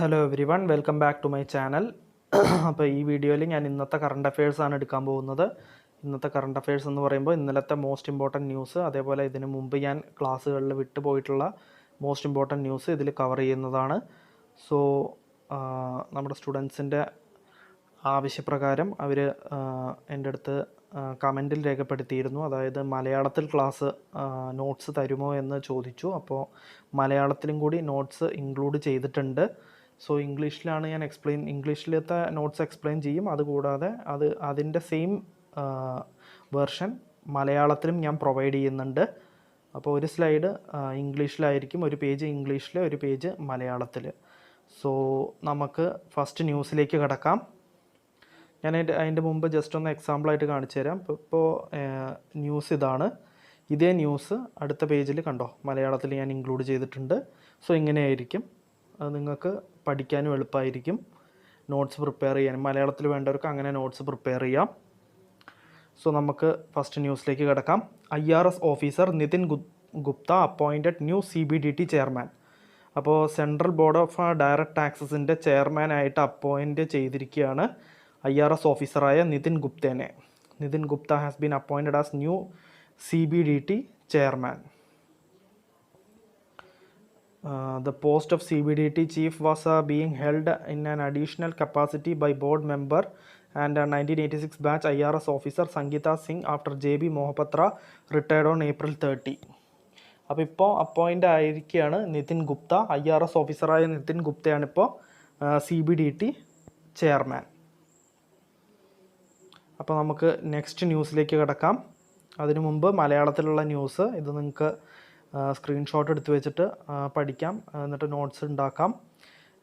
Hello everyone, welcome back to my channel. അപ്പോൾ ഈ വീഡിയോയിൽ ഞാൻ ഇന്നത്തെ കറണ്ട് അഫയേഴ്സാണ് എടുക്കാൻ പോകുന്നത്. ഇന്നത്തെ കറണ്ട് അഫയേഴ്സ് എന്ന് പറയുമ്പോൾ ഇന്നലത്തെ മോസ്റ്റ് ഇമ്പോർട്ടൻറ്റ് ന്യൂസ്, അതേപോലെ ഇതിന് മുമ്പ് ഞാൻ ക്ലാസ്സുകളിൽ വിട്ടു പോയിട്ടുള്ള മോസ്റ്റ് ഇമ്പോർട്ടൻറ്റ് ന്യൂസ് ഇതിൽ കവർ ചെയ്യുന്നതാണ്. സോ നമ്മുടെ സ്റ്റുഡൻസിൻ്റെ ആവശ്യപ്രകാരം അവർ എൻ്റെ അടുത്ത് കമൻറ്റിൽ രേഖപ്പെടുത്തിയിരുന്നു. അതായത് മലയാളത്തിൽ ക്ലാസ് നോട്ട്സ് തരുമോ എന്ന് ചോദിച്ചു. അപ്പോൾ മലയാളത്തിലും കൂടി നോട്ട്സ് ഇൻക്ലൂഡ് ചെയ്തിട്ടുണ്ട്. സോ ഇംഗ്ലീഷിലാണ് ഞാൻ ഇംഗ്ലീഷിലത്തെ നോട്ട്സ് എക്സ്പ്ലെയിൻ ചെയ്യും. അതുകൂടാതെ അതിൻ്റെ സെയിം വേർഷൻ മലയാളത്തിലും ഞാൻ പ്രൊവൈഡ് ചെയ്യുന്നുണ്ട്. അപ്പോൾ ഒരു സ്ലൈഡ് ഇംഗ്ലീഷിലായിരിക്കും, ഒരു പേജ് ഇംഗ്ലീഷിൽ, ഒരു പേജ് മലയാളത്തിൽ. സോ നമുക്ക് ഫസ്റ്റ് ന്യൂസിലേക്ക് കിടക്കാം. ഞാൻ അതിൻ്റെ മുമ്പ് ജസ്റ്റ് ഒന്ന് എക്സാമ്പിളായിട്ട് കാണിച്ചു തരാം. ഇപ്പോൾ ന്യൂസ് ഇതാണ്. ഇതേ ന്യൂസ് അടുത്ത പേജിൽ കണ്ടോ, മലയാളത്തിൽ ഞാൻ ഇൻക്ലൂഡ് ചെയ്തിട്ടുണ്ട്. സോ ഇങ്ങനെയായിരിക്കും, അത് നിങ്ങൾക്ക് പഠിക്കാനും എളുപ്പമായിരിക്കും. നോട്ട്സ് പ്രിപ്പയർ ചെയ്യാനും മലയാളത്തിൽ വേണ്ടവർക്ക് അങ്ങനെ നോട്ട്സ് പ്രിപ്പയർ ചെയ്യാം. സോ നമുക്ക് ഫസ്റ്റ് ന്യൂസിലേക്ക് കിടക്കാം. IRS officer Nitin Gupta appointed new CBDT chairman. അപ്പോൾ സെൻട്രൽ ബോർഡ് ഓഫ് ഡയറക്റ്റ് ടാക്സസിൻ്റെ ചെയർമാനായിട്ട് അപ്പോയിൻറ്റ് ചെയ്തിരിക്കുകയാണ് IRS ഓഫീസറായ നിതിൻ ഗുപ്തേനെ. Nitin Gupta has been appointed as new CBDT chairman. The post of CBDT chief was being held in an additional capacity by board member and a 1986 batch IRS officer Sangeeta Singh after JB Mohapatra retired on April 30. അപ്പോൾ ഇപ്പോൾ appoint ആയിരിക്കുകയാണ് Nitin Gupta. IRS ഓഫീസറായ നിതിൻ ഗുപ്തയാണ് ഇപ്പോൾ CBDT chairman. അപ്പോൾ നമുക്ക് next ന്യൂസിലേക്ക് കിടക്കാം. അതിനു മുമ്പ് മലയാളത്തിലുള്ള ന്യൂസ് ഇത് നിങ്ങൾക്ക് സ്ക്രീൻഷോട്ട് എടുത്ത് വെച്ചിട്ട് പഠിക്കാം, എന്നിട്ട് നോട്ട്സ് ഉണ്ടാക്കാം.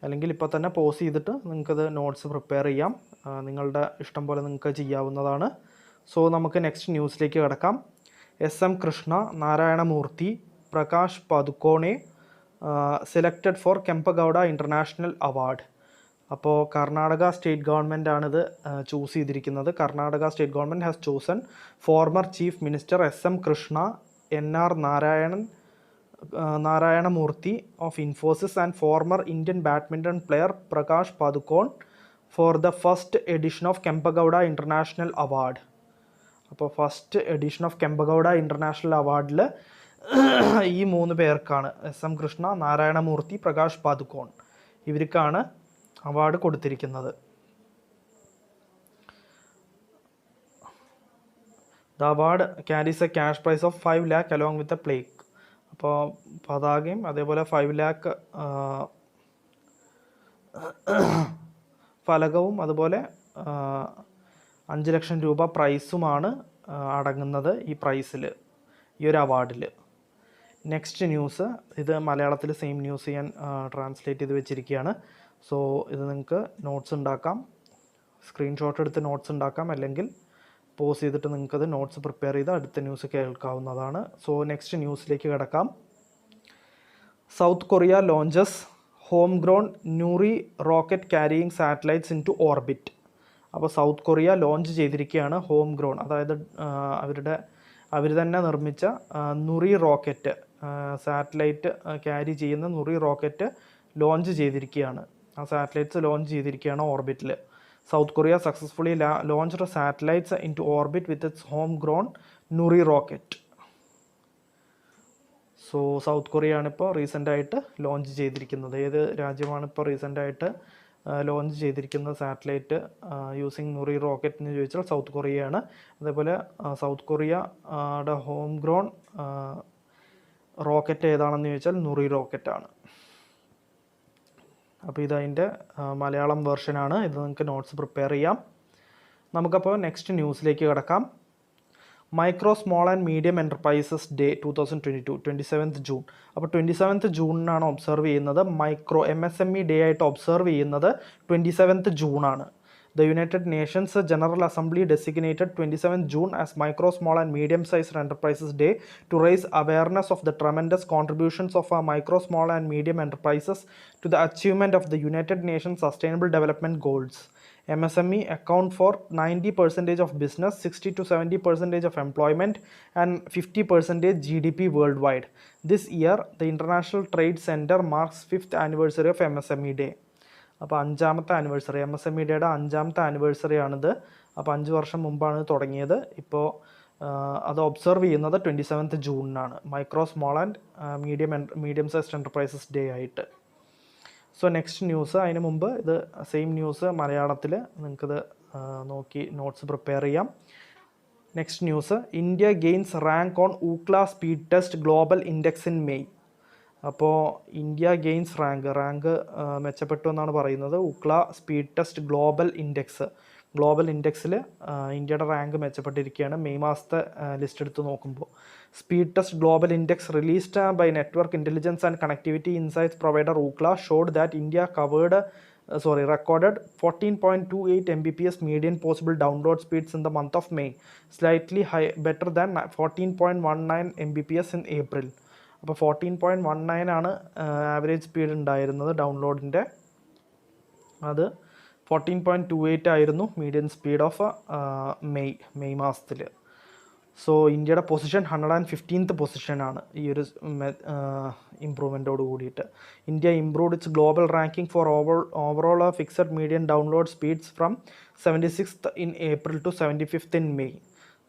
അല്ലെങ്കിൽ ഇപ്പോൾ തന്നെ പോസ് ചെയ്തിട്ട് നിങ്ങൾക്കത് നോട്ട്സ് പ്രിപ്പയർ ചെയ്യാം. നിങ്ങളുടെ ഇഷ്ടം പോലെ നിങ്ങൾക്ക് ചെയ്യാവുന്നതാണ്. സോ നമുക്ക് നെക്സ്റ്റ് ന്യൂസിലേക്ക് കിടക്കാം. SM Krishna, Narayana Murthy, Prakash Padukone selected for Kempegowda international award. അപ്പോൾ കർണാടക സ്റ്റേറ്റ് ഗവൺമെൻറ്റാണിത് ചൂസ് ചെയ്തിരിക്കുന്നത്. Karnataka state government has chosen former chief minister SM Krishna, NR Narayana Murthy of Infosys and former Indian badminton player Prakash Padukone for the first edition of Kempegowda international award. അപ്പോൾ first edition of Kempegowda international അവാർഡിൽ ഈ 3 പേർക്കാണ്, SM Krishna, Narayana Murthy, Prakash Padukone, ഇവർക്കാണ് award കൊടുത്തിരിക്കുന്നത്. The award carries a cash prize of 5 lakh along with a plaque. അപ്പോൾ പതാകയും അതേപോലെ 5 lakh ഫലകവും അതുപോലെ 5 ലക്ഷം രൂപ പ്രൈസുമാണ് അടങ്ങുന്നത് ഈ പ്രൈസിൽ, ഈ ഒരു അവാർഡിൽ. നെക്സ്റ്റ് ന്യൂസ്, ഇത് മലയാളത്തിൽ സെയിം ന്യൂസ് ഞാൻ ട്രാൻസ്ലേറ്റ് ചെയ്ത് വെച്ചിരിക്കുകയാണ്. സോ ഇത് നിങ്ങൾക്ക് നോട്ട്സ് ഉണ്ടാക്കാം, സ്ക്രീൻഷോട്ട് എടുത്ത് നോട്ട്സ് ഉണ്ടാക്കാം, അല്ലെങ്കിൽ പോസ് ചെയ്തിട്ട് നിങ്ങൾക്കത് നോട്ട്സ് പ്രിപ്പയർ ചെയ്ത് അടുത്ത ന്യൂസ് കേൾക്കാവുന്നതാണ്. സോ നെക്സ്റ്റ് ന്യൂസിലേക്ക് കിടക്കാം. South Korea launches home grown Nuri rocket carrying satellites into orbit. അപ്പോൾ സൗത്ത് കൊറിയ ലോഞ്ച് ചെയ്തിരിക്കുകയാണ് ഹോം ഗ്രോൺ, അതായത് അവർ തന്നെ നിർമ്മിച്ച നുറി റോക്കറ്റ്, സാറ്റലൈറ്റ് ക്യാരി ചെയ്യുന്ന നുറി റോക്കറ്റ് ലോഞ്ച് ചെയ്തിരിക്കുകയാണ്. ആ സാറ്റലൈറ്റ്സ് ലോഞ്ച് ചെയ്തിരിക്കുകയാണ് ഓർബിറ്റിൽ. South Korea successfully launched satellites into orbit with its homegrown Nuri rocket. So south Korea ആണ് ഇപ്പോൾ റീസെൻ്റായിട്ട് ലോഞ്ച് ചെയ്തിരിക്കുന്നത്. ഏത് രാജ്യമാണ് ഇപ്പോൾ റീസെൻ്റായിട്ട് ലോഞ്ച് ചെയ്തിരിക്കുന്ന സാറ്റലൈറ്റ് യൂസിങ് നുറി റോക്കറ്റ് എന്ന് ചോദിച്ചാൽ സൗത്ത് കൊറിയയാണ്. അതേപോലെ സൗത്ത് കൊറിയയുടെ ഹോം ഗ്രോൺ റോക്കറ്റ് ഏതാണെന്ന് ചോദിച്ചാൽ നുറി റോക്കറ്റാണ്. അപ്പോൾ ഇതതിൻ്റെ മലയാളം വേർഷനാണ്. ഇത് നിങ്ങൾക്ക് നോട്ട്സ് പ്രിപ്പയർ ചെയ്യാം. നമുക്കപ്പോൾ നെക്സ്റ്റ് ന്യൂസിലേക്ക് കിടക്കാം. Micro small and medium enterprises day 2022 27th June. അപ്പോൾ 27th ജൂണിനാണ് ഒബ്സർവ് ചെയ്യുന്നത്. മൈക്രോ MSME ഡേ ആയിട്ട് ഒബ്സർവ് ചെയ്യുന്നത് 27th ജൂണാണ്. The United Nations General Assembly designated 27th June as Micro, Small and Medium-Sized Enterprises Day to raise awareness of the tremendous contributions of micro, small and medium enterprises to the achievement of the United Nations Sustainable Development Goals. MSME account for 90% of business, 60 to 70% of employment and 50% GDP worldwide. This year, the International Trade Center marks 5th anniversary of MSME Day. അപ്പോൾ 5ാമത്തെ anniversary, MSMEDയുടെ 5ാമത്തെ anniversary ആണിത്. അപ്പോൾ 5 വർഷം മുമ്പാണ് തുടങ്ങിയത്. ഇപ്പോൾ അത് observe ചെയ്യുന്നത് 27th ജൂണിനാണ്, micro small and medium sized enterprises day ആയിട്ട്. സോ നെക്സ്റ്റ് ന്യൂസ്, അതിന് മുമ്പ് ഇത് സെയിം ന്യൂസ് മലയാളത്തിൽ നിങ്ങൾക്കിത് നോക്കി നോട്ട്സ് പ്രിപ്പയർ ചെയ്യാം. Next news, India gains rank on Ookla speed test global index in May. അപ്പോൾ ഇന്ത്യ ഗെയിൻസ് റാങ്ക് മെച്ചപ്പെട്ടു എന്നാണ് പറയുന്നത്. ഊക്ല സ്പീഡ് ടെസ്റ്റ് ഗ്ലോബൽ ഇൻഡെക്സിൽ ഇന്ത്യയുടെ റാങ്ക് മെച്ചപ്പെട്ടിരിക്കുകയാണ് മെയ് മാസത്തെ ലിസ്റ്റ് എടുത്ത് നോക്കുമ്പോൾ. Speed test global index released by network intelligence and connectivity insights provider Ookla showed that India recorded 14.28 Mbps median possible download speeds in the month of May, slightly better than 14.19 Mbps in April. അപ്പോൾ 14.19 ആണ് average speed ഉണ്ടായിരുന്നത് ഡൗൺലോഡിൻ്റെ. അത് 14.28 ആയിരുന്നു median speed of May മാസത്തിൽ. So ഇന്ത്യയുടെ position 115th പൊസിഷനാണ് ഈ ഒരു ഇമ്പ്രൂവ്മെൻറ്റോട് കൂടിയിട്ട്. India improved it's global ranking for overall fixed median download speeds from 76th in April to 75th in May.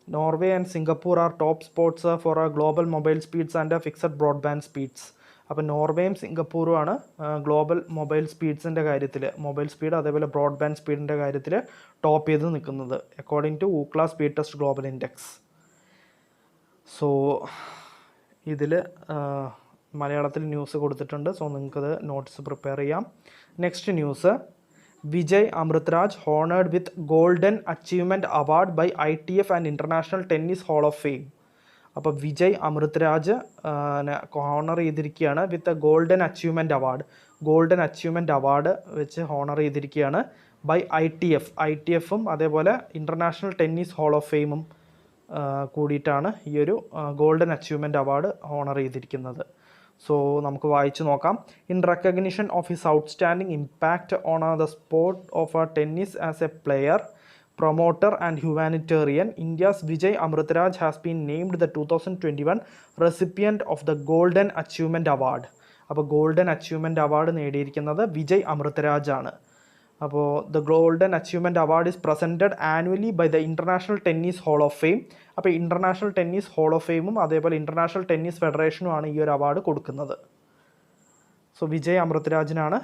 Norway and Singapore are top spots for global mobile speeds and fixed broadband speeds. അപ്പോൾ നോർവേയും സിംഗപ്പൂറുമാണ് global mobile സ്പീഡ്സിൻ്റെ കാര്യത്തിൽ, mobile speed അതേപോലെ broadband സ്പീഡിൻ്റെ കാര്യത്തിൽ top ചെയ്ത് നിൽക്കുന്നത് according to Ookla speed test global index. So ഇതിൽ മലയാളത്തിൽ ന്യൂസ് കൊടുത്തിട്ടുണ്ട്. സോ നിങ്ങൾക്കത് നോട്ട്സ് പ്രിപ്പയർ ചെയ്യാം. Next news, Vijay Amritraj honoured with golden achievement award by ITF and international tennis hall of fame. അപ്പോൾ വിജയ് അമൃത്രാജ് ഹോണർ ചെയ്തിരിക്കുകയാണ് വിത്ത് ഗോൾഡൻ അച്ചീവ്മെൻറ്റ് അവാർഡ് വെച്ച് honour ചെയ്തിരിക്കുകയാണ് by ITFും അതേപോലെ ഇൻ്റർനാഷണൽ ടെന്നീസ് ഹോൾ ഓഫ് ഫെയിമും കൂടിയിട്ടാണ് ഈ ഒരു ഗോൾഡൻ അച്ചീവ്മെൻറ്റ് അവാർഡ് ഹോണർ ചെയ്തിരിക്കുന്നത്. സോ നമുക്ക് വായിച്ചു നോക്കാം. In recognition of his outstanding impact on the sport of tennis as A player, promoter and humanitarian, India's Vijay Amritraj has been named the 2021 recipient of the Golden Achievement Award. അപ്പോൾ golden achievement award നേടിയിരിക്കുന്നത് വിജയ് അമൃത്രാജ് ആണ്. അപ്പോൾ the golden achievement award is presented annually by the international tennis hall of fame. അപ്പോൾ international tennis hall of ഫെയിമും അതേപോലെ international tennis ഫെഡറേഷനുമാണ് ഈ ഒരു award കൊടുക്കുന്നത്. സോ വിജയ് അമൃത്രാജിനാണ്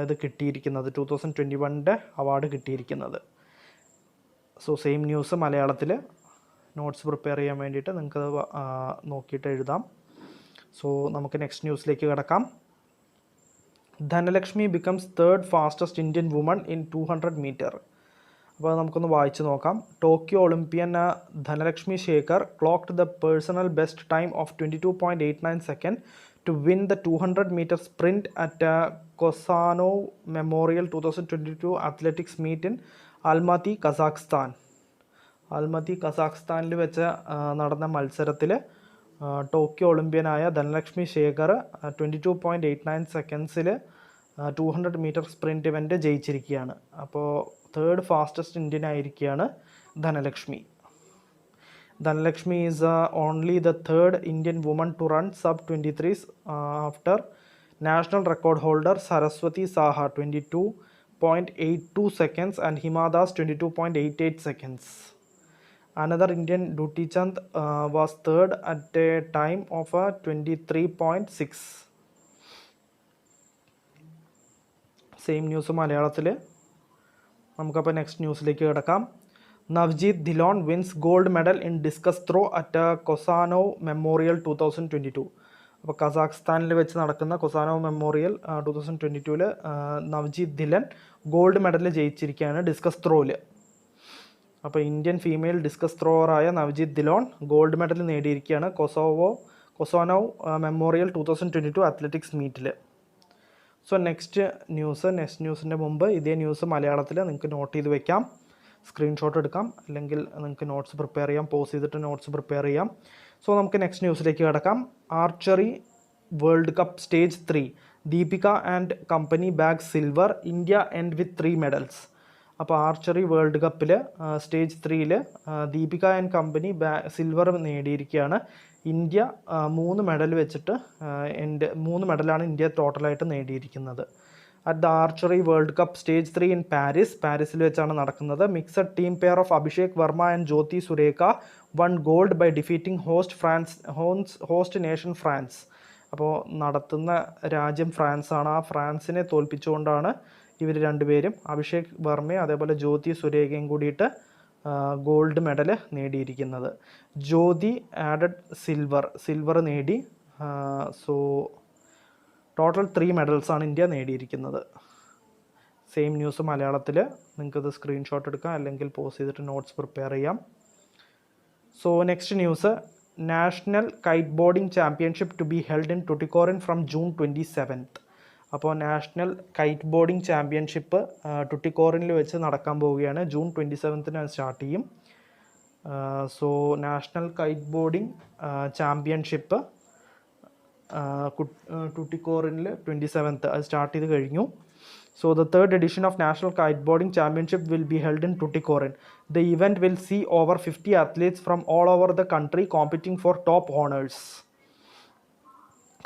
ഇത് കിട്ടിയിരിക്കുന്നത്, 2021 അവാർഡ് കിട്ടിയിരിക്കുന്നത്. സോ സെയിം ന്യൂസ് മലയാളത്തിൽ നോട്ട്സ് പ്രിപ്പയർ ചെയ്യാൻ വേണ്ടിയിട്ട് നിങ്ങൾക്ക് നോക്കിയിട്ട് എഴുതാം. സോ നമുക്ക് നെക്സ്റ്റ് ന്യൂസിലേക്ക് കിടക്കാം. Dhanalakshmi becomes 3rd fastest Indian woman in 200 metre. അപ്പോൾ നമുക്കൊന്ന് വായിച്ച് നോക്കാം. Tokyo Olympian Dhanalakshmi Sekhar clocked the personal best time of 22.89 second to win the 200 meter sprint at Kosanov Memorial 2022 athletics meet in Almaty, കസാഖ്സ്ഥാനിൽ വെച്ച് നടന്ന മത്സരത്തിൽ ടോക്കിയോ ഒളിമ്പ്യനായ ധനലക്ഷ്മി ശേഖർ 22.89 സെക്കൻഡ്സിൽ 200 മീറ്റർ സ്പ്രിൻറ്റ് ഇവൻ്റ് ജയിച്ചിരിക്കുകയാണ്. അപ്പോൾ 3rd ഫാസ്റ്റസ്റ്റ് ഇന്ത്യൻ ആയിരിക്കുകയാണ് Dhanalakshmi. Dhanalakshmi is only the 3rd Indian woman to run sub-23s after national record holder Saraswati Saha 22.82 seconds and Hima Das 22.88 seconds. Another Indian, Duty Chand, was 3rd at a time of 23.6. Same news മലയാളത്തിൽ. നമുക്കപ്പോൾ next ന്യൂസിലേക്ക് കിടക്കാം. Navjeet Dhillon wins gold medal in discus throw at Kosanov memorial 2022. അപ്പോൾ കസാഖ്സ്ഥാനിൽ വെച്ച് നടക്കുന്ന Kosanov memorial 2022 Navjeet Dhillon gold medal ജയിച്ചിരിക്കുകയാണ് discus ത്രോയിൽ. അപ്പോൾ ഇന്ത്യൻ ഫീമെയിൽ ഡിസ്കസ് ത്രോവറായ നവ്ജീത് ധിലോൺ ഗോൾഡ് മെഡൽ നേടിയിരിക്കുകയാണ് കൊസാനോവ് മെമ്മോറിയൽ 2022 അത്ലറ്റിക്സ് മീറ്റിൽ. സോ നെക്സ്റ്റ് ന്യൂസിൻ്റെ മുമ്പ് ഇതേ ന്യൂസ് മലയാളത്തിൽ നിങ്ങൾക്ക് നോട്ട് ചെയ്ത് വെക്കാം, സ്ക്രീൻഷോട്ട് എടുക്കാം, അല്ലെങ്കിൽ നിങ്ങൾക്ക് നോട്ട്സ് പ്രിപ്പയർ ചെയ്യാം, പോസ് ചെയ്തിട്ട് നോട്ട്സ് പ്രിപ്പയർ ചെയ്യാം. സോ നമുക്ക് നെക്സ്റ്റ് ന്യൂസിലേക്ക് കിടക്കാം. Archery world cup stage 3, Deepika and company bag silver, India end with 3 medals. അപ്പോൾ ആർച്ചറി വേൾഡ് കപ്പിൽ സ്റ്റേജ് 3ൽ ദീപിക ആൻഡ് കമ്പനി സിൽവർ നേടിയിരിക്കുകയാണ്. ഇന്ത്യ 3 മെഡൽ വെച്ചിട്ട് 3 മെഡലാണ് ഇന്ത്യ ടോട്ടലായിട്ട് നേടിയിരിക്കുന്നത്. At the archery world cup stage 3 in പാരീസിൽ വെച്ചാണ് നടക്കുന്നത്. Mixed team pair of Abhishek Verma and Jyothi Surekha won gold by defeating host nation France. അപ്പോൾ നടത്തുന്ന രാജ്യം ഫ്രാൻസാണ്. ആ ഫ്രാൻസിനെ തോൽപ്പിച്ചുകൊണ്ടാണ് ഇവർ രണ്ടുപേരും, അഭിഷേക് വർമ്മയും അതേപോലെ ജ്യോതി സുരേഖയും കൂടിയിട്ട് ഗോൾഡ് മെഡൽ നേടിയിരിക്കുന്നത്. ജ്യോതി ആഡഡ് സിൽവർ നേടി. സോ ടോട്ടൽ 3 മെഡൽസാണ് ഇന്ത്യ നേടിയിരിക്കുന്നത്. സെയിം ന്യൂസ് മലയാളത്തിൽ. നിങ്ങൾക്കത് സ്ക്രീൻഷോട്ട് എടുക്കാം, അല്ലെങ്കിൽ പോസ്റ്റ് ചെയ്തിട്ട് നോട്ട്സ് പ്രിപ്പയർ ചെയ്യാം. So next news, national kiteboarding championship to be held in Tuticorin from June 27th. അപ്പോൾ നാഷണൽ കൈറ്റ് ബോർഡിംഗ് ചാമ്പ്യൻഷിപ്പ് ടുട്ടിക്കോറിനിൽ വെച്ച് നടക്കാൻ പോവുകയാണ്. ജൂൺ 27th സ്റ്റാർട്ട് ചെയ്യും. So national kiteboarding championship ടുട്ടിക്കോറിനിൽ 27th അത് സ്റ്റാർട്ട് ചെയ്ത് കഴിഞ്ഞു. So the third edition of National Kiteboarding Championship will be held in Tuticorin. The event will see over 50 athletes from all over the country competing for top honors.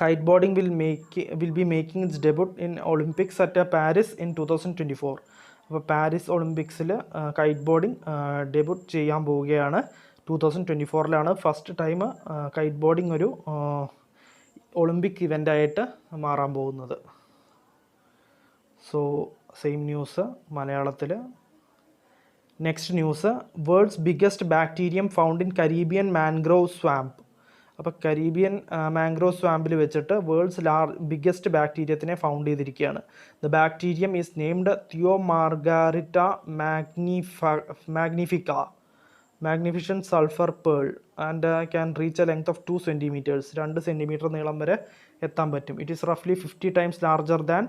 Kiteboarding will be making its debut in Olympics at Paris in 2024. അപ്പോൾ Paris ഒളിമ്പിക്സിൽ KITE boarding debut ചെയ്യാൻ പോവുകയാണ്. 2024 first time kiteboarding ഒരു Olympic ഇവൻ്റായിട്ട് മാറാൻ പോകുന്നത്. So same news മലയാളത്തിൽ. Next news, world's biggest bacterium found in Caribbean mangrove swamp. അപ്പോൾ കരീബിയൻ മാൻഗ്രോവ് സ്വാമ്പിൽ വെച്ചിട്ട് വേൾഡ്സ് ബിഗ്ഗസ്റ്റ് ബാക്ടീരിയത്തിനെ ഫൗണ്ട് ചെയ്തിരിക്കുകയാണ്. The bacterium is named Thiomargarita magnificent sulphur pearl and can reach a length of 2 centimeters. 2 centimetre നീളം വരെ എത്താൻ പറ്റും. It is റഫ്ലി 50 times larger than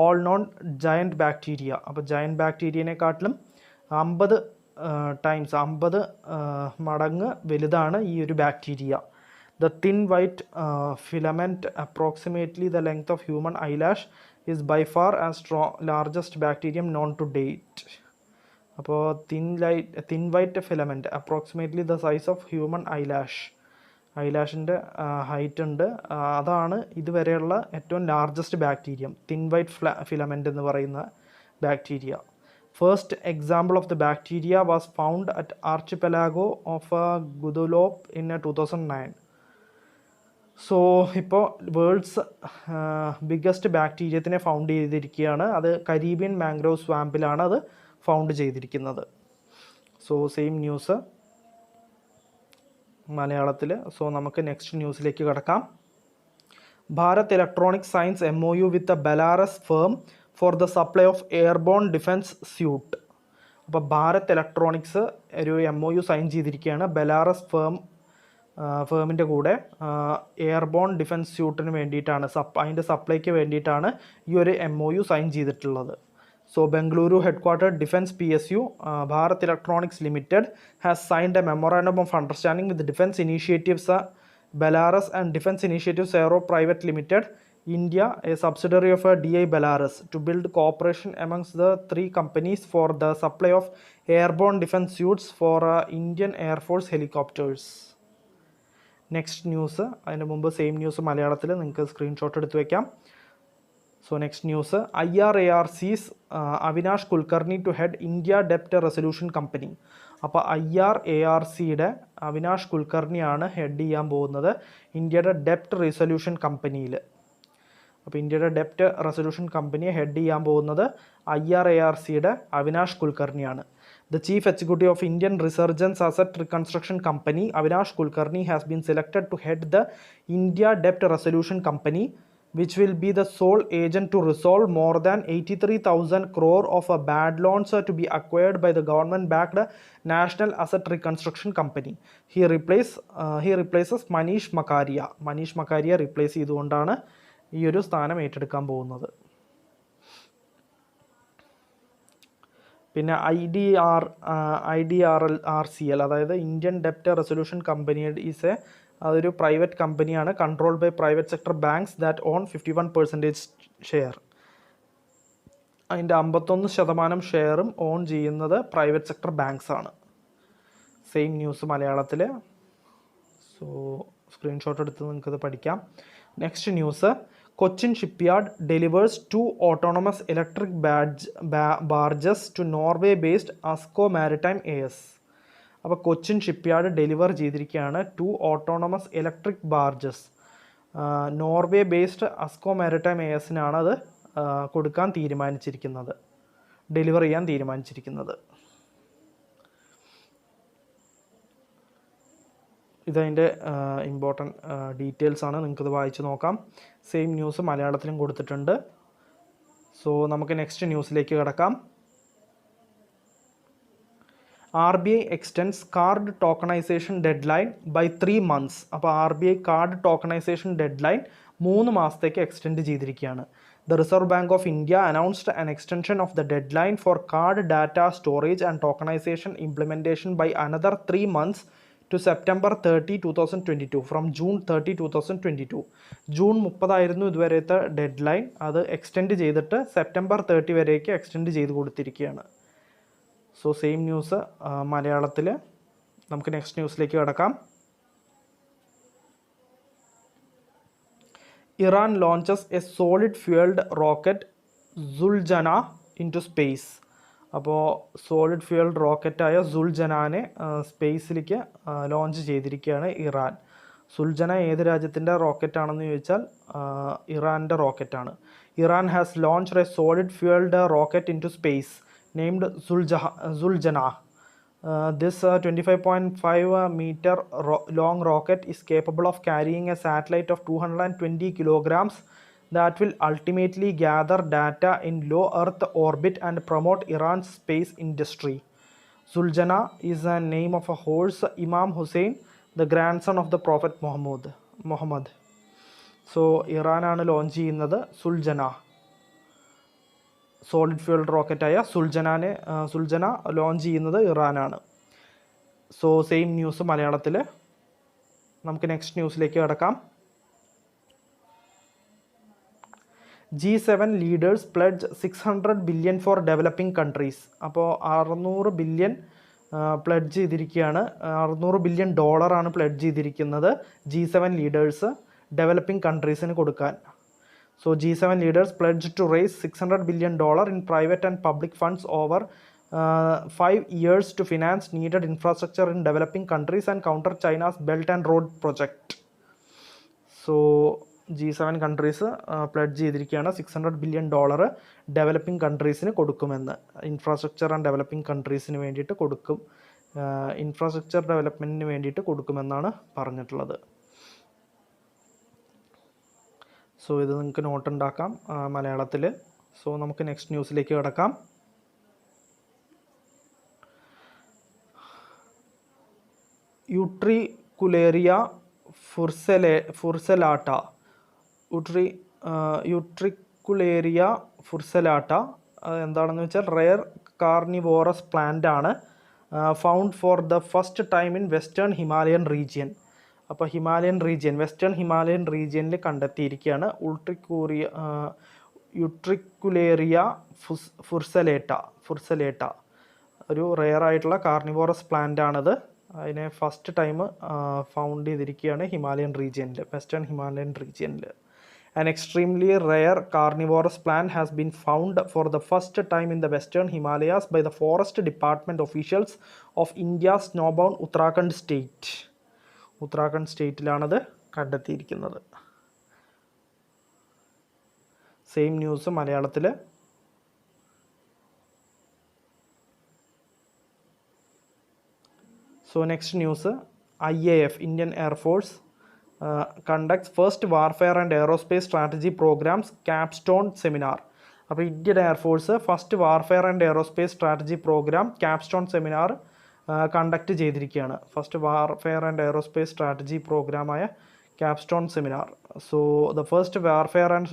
all known giant bacteria. അപ്പോൾ ജയൻറ്റ് ബാക്ടീരിയനെക്കാട്ടിലും 50 മടങ്ങ് വലുതാണ് ഈ ഒരു bacteria. The thin white filament approximately the length of human eyelash is by far and largest bacterium known to date. അപ്പോൾ thin white filament approximately the size of human ഐലാഷിൻ്റെ height ഉണ്ട്. അതാണ് ഇതുവരെയുള്ള ഏറ്റവും largest bacterium, thin white filament എന്ന് പറയുന്ന bacteria. First example of the bacteria was found at archipelago of Guadeloupe in 2009. സോ ഇപ്പോൾ വേൾഡ്സ് ബിഗ്ഗസ്റ്റ് ബാക്ടീരിയത്തിനെ ഫൗണ്ട് ചെയ്തിരിക്കുകയാണ്. അത് കരീബിയൻ മാംഗ്രോവ് സ്വാമ്പിലാണ് അത് ഫൗണ്ട് ചെയ്തിരിക്കുന്നത്. സോ സെയിം ന്യൂസ് മലയാളത്തിൽ. സോ നമുക്ക് നെക്സ്റ്റ് ന്യൂസിലേക്ക് കടക്കാം. Bharat electronic signs MOU with a Belarus firm for the supply of airborne defence suite. അപ്പോൾ ഭാരത് ഇലക്ട്രോണിക്സ് ഒരു MOU സൈൻ ചെയ്തിരിക്കുകയാണ് ബെലാറസ് ഫേമിൻ്റെ കൂടെ എയർബോൺ ഡിഫൻസ് സ്യൂട്ടിന് വേണ്ടിയിട്ടാണ്, അതിൻ്റെ സപ്ലൈക്ക് വേണ്ടിയിട്ടാണ് ഈ ഒരു MOU സൈൻ ചെയ്തിട്ടുള്ളത്. So Bengaluru headquartered Defence PSU, Bharat Electronics Limited has signed a memorandum of understanding with the Defence Initiatives Belarus and Defence Initiatives Aero Private Limited, India, a subsidiary of DI Belarus, to build cooperation amongst the 3 companies for the supply of airborne defence suits for Indian Air Force helicopters. Next news, അതിന് മുമ്പ് same news മലയാളത്തിൽ നിങ്ങൾക്ക് screenshot എടുത്ത് വയ്ക്കാം. So next news, IRARC's Avinash Kulkarni to head India Debt Resolution Company. അപ്പോൾ IRARCയുടെ Avinash കുൽക്കർണിയാണ് head ചെയ്യാൻ പോകുന്നത് ഇന്ത്യയുടെ ഡെപ്റ്റ് റിസൊല്യൂഷൻ കമ്പനിയിൽ. അപ്പോൾ ഇന്ത്യയുടെ ഡെപ്റ്റ് റെസൊല്യൂഷൻ കമ്പനിയെ ഹെഡ് ചെയ്യാൻ പോകുന്നത് IRARCയുടെ Avinash കുൽക്കർണിയാണ്. The Chief Executive of Indian Resurgence Asset Reconstruction Company, Avinash Kulkarni, has been selected to head the India Debt Resolution Company, which will be the sole agent to resolve more than 83,000 crore of bad loans to be acquired by the government-backed National Asset Reconstruction Company. He replaces Manish Makaria. Manish Makaria replace ചെയ്തുകൊണ്ടാണ് ഈ ഒരു സ്ഥാനം ഏറ്റെടുക്കാൻ പോകുന്നത്. പിന്നെ IDRCL, അതായത് Indian ഡെപ്റ്റ് resolution company is അതൊരു പ്രൈവറ്റ് കമ്പനിയാണ്, controlled by private sector banks that own 51% share. അതിൻ്റെ 51% ഷെയറും ഓൺ ചെയ്യുന്നത് പ്രൈവറ്റ് സെക്ടർ ബാങ്ക്സ് ആണ്. സെയിം ന്യൂസ് മലയാളത്തിൽ. സോ സ്ക്രീൻഷോട്ട് എടുത്ത് നിങ്ങൾക്കത് പഠിക്കാം. Next news, Cochin shipyard delivers 2 autonomous electric barges to Norway-based ASCO Maritime AS. അപ്പോൾ കൊച്ചിൻ ഷിപ്പ്യാർഡ് ഡെലിവർ ചെയ്തിരിക്കുകയാണ് 2 autonomous electric barges. Norway based Asko maritime ASനാണ് അത് കൊടുക്കാൻ തീരുമാനിച്ചിരിക്കുന്നത്, ഡെലിവർ ചെയ്യാൻ തീരുമാനിച്ചിരിക്കുന്നത്. ഇതതിൻ്റെ ഇമ്പോർട്ടൻറ്റ് ഡീറ്റെയിൽസ് ആണ്, നിങ്ങൾക്കിത് വായിച്ച് നോക്കാം. സെയിം ന്യൂസ് മലയാളത്തിലും കൊടുത്തിട്ടുണ്ട്. സോ നമുക്ക് നെക്സ്റ്റ് ന്യൂസിലേക്ക് കിടക്കാം. RBI extends card tokenization deadline by 3 months. അപ്പോൾ RBI കാർഡ് ടോക്കണൈസേഷൻ ഡെഡ്ലൈൻ 3 മാസത്തേക്ക് എക്സ്റ്റെൻഡ് ചെയ്തിരിക്കുകയാണ്. The Reserve Bank of India announced an extension of the deadline for card data storage and tokenization implementation by another 3 months to September 30, 2022 from June 30, 2022. June 30 ആയിരുന്നു ഇതുവരത്തെ deadline. അത് extend ചെയ്തിട്ട് September 30 വരേക്ക് extend ചെയ്ത് കൊടുത്തിരിക്കുകയാണ്. So same news മലയാളത്തിൽ. നമുക്ക് next ന്യൂസിലേക്ക് കിടക്കാം. Iran launches a solid fuelled rocket Zuljana into space. അപ്പോൾ സോളിഡ് ഫ്യൂവൽഡ് റോക്കറ്റായ സുൽജനാനെ സ്പേസിലേക്ക് ലോഞ്ച് ചെയ്തിരിക്കുകയാണ് ഇറാൻ. സുൽജന ഏത് രാജ്യത്തിൻ്റെ റോക്കറ്റാണെന്ന് ചോദിച്ചാൽ ഇറാൻ്റെ റോക്കറ്റാണ്. Iran has launched a solid fuelled rocket into space named Zuljana. This 25.5 meter long rocket is capable of carrying a satellite of 220 kilograms that will ultimately gather data in low Earth orbit and promote Iran's space industry. Zuljana is the name of a horse, Imam Hussein, the grandson of the Prophet Muhammad. So Iran ആണ് launch ചെയ്യുന്നത് സുൽജന, solid fuel റോക്കറ്റായ സുൽജന launch ചെയ്യുന്നത് ഇറാനാണ്. So same news മലയാളത്തിൽ. നമുക്ക് next ന്യൂസിലേക്ക് കിടക്കാം. G7 leaders pledge 600 billion four developing countries. അപ്പോൾ 600 billion pledge ചെയ്തിരിക്കുകയാണ്. 600 billion ഡോളറാണ് പ്ലെഡ്ജ് ചെയ്തിരിക്കുന്നത് G7 ലീഡേഴ്സ് ഡെവലപ്പിംഗ് കൺട്രീസിന് കൊടുക്കാൻ. So G7 leaders pledged to raise $600 billion in private and public funds over 5 years to finance needed infrastructure in developing countries and counter China's Belt and Road project. So G7 countries pledge ചെയ്തിരിക്കുകയാണ് $600 billion developing കൺട്രീസിന് കൊടുക്കുമെന്ന്. Infrastructure and developing കൺട്രീസിന് വേണ്ടിയിട്ട് കൊടുക്കും, infrastructure ഡെവലപ്മെൻറ്റിന് വേണ്ടിയിട്ട് കൊടുക്കുമെന്നാണ് പറഞ്ഞിട്ടുള്ളത്. So ഇത് നിങ്ങൾക്ക് not ഉണ്ടാക്കാം മലയാളത്തിൽ. സോ നമുക്ക് നെക്സ്റ്റ് ന്യൂസിലേക്ക് കിടക്കാം. യൂട്രിക്കുലേറിയ ഫുർസലാട്ട. യൂട്രിക്കുലേറിയ ഫുർസലാട്ട എന്താണെന്ന് വെച്ചാൽ റെയർ കാർണിവോറസ് പ്ലാന്റ് ആണ്. Found four the first time in western Himalayan region. അപ്പോൾ വെസ്റ്റേൺ ഹിമാലയൻ റീജിയനിൽ കണ്ടെത്തിയിരിക്കുകയാണ് യൂട്രിക്കുലേറിയ ഫുർസലേട്ട. ഒരു റെയർ ആയിട്ടുള്ള കാർണിവോറസ് പ്ലാന്റ് ആണത്. അതിനെ ഫസ്റ്റ് ടൈം ഫൗണ്ട് ചെയ്തിരിക്കുകയാണ് വെസ്റ്റേൺ ഹിമാലയൻ റീജിയനിൽ. An extremely rare carnivorous plant has been found for the first time in the Western Himalayas by the Forest Department officials of India's snowbound Uttarakhand സ്റ്റേറ്റിലാണത് കണ്ടെത്തിയിരിക്കുന്നത്. Same news മലയാളത്തിൽ. So next news. IAF Indian Air Force conducts first Warfare and Aerospace Strategy Programs capstone seminar. അപ്പോൾ Indian air force first warfare and aerospace strategy programme capstone seminar conduct ചെയ്തിരിക്കുകയാണ്. First warfare and aerospace strategy പ്രോഗ്രാമായ capstone seminar. So the first warfare and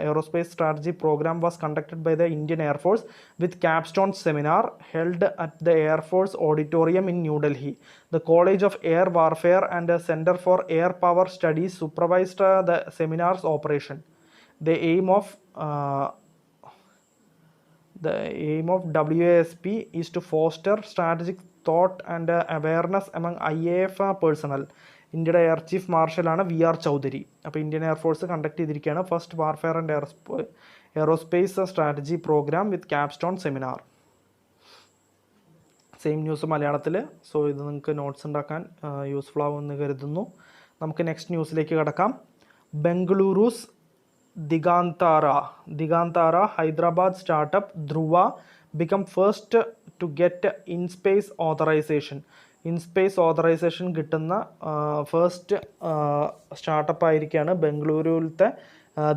aerospace strategy programme was conducted by the Indian air force with capstone seminar held at the air force auditorium in New Delhi. The College of Air Warfare and the Center for Air Power Studies supervised the seminar's operation. The aim of WASP is to foster strategic thought and awareness among IAF personnel, ഇന്ത്യയുടെ air chief മാർഷലാണ് VR Chaudhari. അപ്പോൾ Indian air force conduct ചെയ്തിരിക്കുകയാണ് first warfare and aerospace strategy programme with capstone seminar. Same news മലയാളത്തിൽ. So ഇത് നിങ്ങൾക്ക് notes ഉണ്ടാക്കാൻ useful ആവുമെന്ന് കരുതുന്നു. നമുക്ക് നെക്സ്റ്റ് ന്യൂസിലേക്ക് കടക്കാം. Bengaluru's Digantara Hyderabad startup Dhruva become first to get in-space authorization. Inspace authorisation കിട്ടുന്ന ഫസ്റ്റ് സ്റ്റാർട്ടപ്പ് ആയിരിക്കുകയാണ് ബംഗളൂരുവിലത്തെ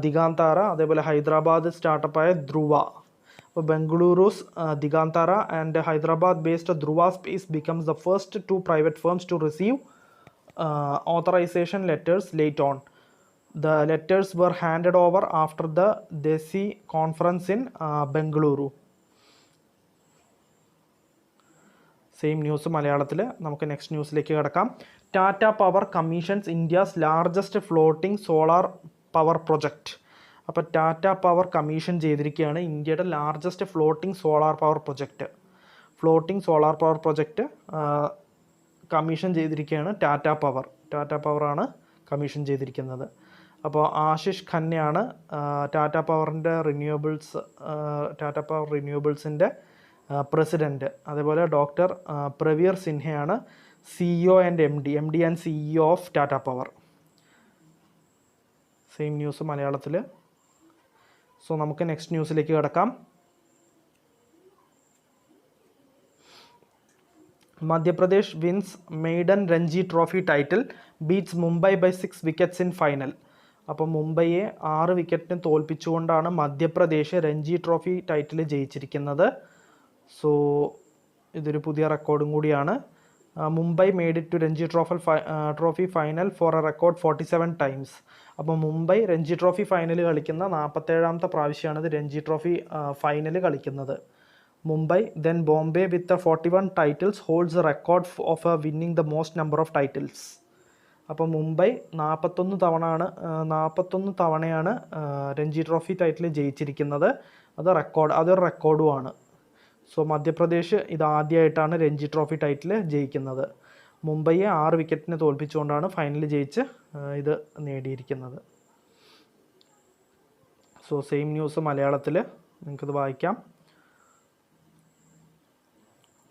ദിഗാന്താര. അതേപോലെ ഹൈദരാബാദ് സ്റ്റാർട്ടപ്പായ ധ്രുവ. അപ്പോൾ Bengaluru's Digantara and Hyderabad based Dhruva space becomes the first two private firms to receive authorization letters late on. The letters were handed over after the DESI conference in Bengaluru. Same news മലയാളത്തിൽ. നമുക്ക് next ന്യൂസിലേക്ക് കിടക്കാം. Tata power commissions India's largest floating solar power project. അപ്പോൾ Tata power commission ചെയ്തിരിക്കുകയാണ് ഇന്ത്യയുടെ largest floating solar power project. Floating solar power project commission ചെയ്തിരിക്കുകയാണ് ടാറ്റ പവറാണ് commission ചെയ്തിരിക്കുന്നത്. അപ്പോൾ ആശിഷ് ഖന്നയാണ് ടാറ്റ പവർ റിന്യൂവബിൾസിൻ്റെ പ്രസിഡൻറ്റ്. അതേപോലെ ഡോക്ടർ പ്രവീർ സിൻഹയാണ് CEO and MD and CEO of Tata power. Same news മലയാളത്തിൽ. സോ നമുക്ക് നെക്സ്റ്റ് ന്യൂസിലേക്ക് കിടക്കാം. Madhya Pradesh wins maiden Ranji trophy title beats Mumbai by 6 wickets in final. അപ്പോൾ മുംബൈയെ 6 വിക്കറ്റിന് തോൽപ്പിച്ചുകൊണ്ടാണ് മധ്യപ്രദേശ് രഞ്ജി ട്രോഫി ടൈറ്റിൽ ജയിച്ചിരിക്കുന്നത്. സോ ഇതൊരു പുതിയ റെക്കോർഡും കൂടിയാണ്. Mumbai made it to Ranji trophy final for a record 47 times. അപ്പോൾ മുംബൈ രഞ്ജി ട്രോഫി ഫൈനൽ കളിക്കുന്ന 47ാമത്തെ പ്രാവശ്യമാണ് ഇത് രഞ്ജി ട്രോഫി ഫൈനൽ കളിക്കുന്നത്. Mumbai then Bombay with 41 titles holds a record of winning the most number of titles. അപ്പോൾ മുംബൈ 41 തവണയാണ് രഞ്ജി ട്രോഫി ടൈറ്റിൽ ജയിച്ചിരിക്കുന്നത്. അതൊരു റെക്കോർഡുമാണ്. സോ മധ്യപ്രദേശ് ഇതാദ്യമായിട്ടാണ് രഞ്ജി ട്രോഫി ടൈറ്റിൽ ജയിക്കുന്നത്. മുംബൈയെ 6 വിക്കറ്റിന് തോൽപ്പിച്ചുകൊണ്ടാണ് ഫൈനൽ ജയിച്ച് ഇത് നേടിയിരിക്കുന്നത്. സോ സെയിം ന്യൂസ് മലയാളത്തിൽ നിങ്ങൾക്കിത് വായിക്കാം.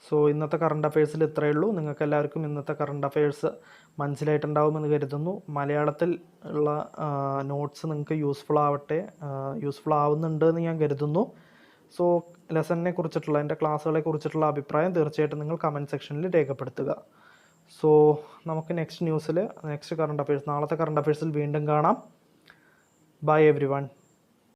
സോ ഇന്നത്തെ കറണ്ട് അഫയേഴ്സിൽ ഇത്രയേ ഉള്ളൂ. നിങ്ങൾക്ക് എല്ലാവർക്കും ഇന്നത്തെ കറണ്ട് അഫയേഴ്സ് മനസ്സിലായിട്ടുണ്ടാവുമെന്ന് കരുതുന്നു. മലയാളത്തിൽ ഉള്ള നോട്ട്സ് നിങ്ങൾക്ക് യൂസ്ഫുൾ ആവുന്നുണ്ട് എന്ന് ഞാൻ കരുതുന്നു. സോ ലെസണിനെ കുറിച്ചിട്ടുള്ള എൻ്റെ ക്ലാസ്സുകളെ കുറിച്ചിട്ടുള്ള അഭിപ്രായം തീർച്ചയായിട്ടും നിങ്ങൾ കമൻറ്റ് സെക്ഷനിൽ രേഖപ്പെടുത്തുക. സോ നമുക്ക് നെക്സ്റ്റ് കറണ്ട് അഫയേഴ്സ് നാളത്തെ കറണ്ട് അഫയേഴ്സിൽ വീണ്ടും കാണാം. Bye every one.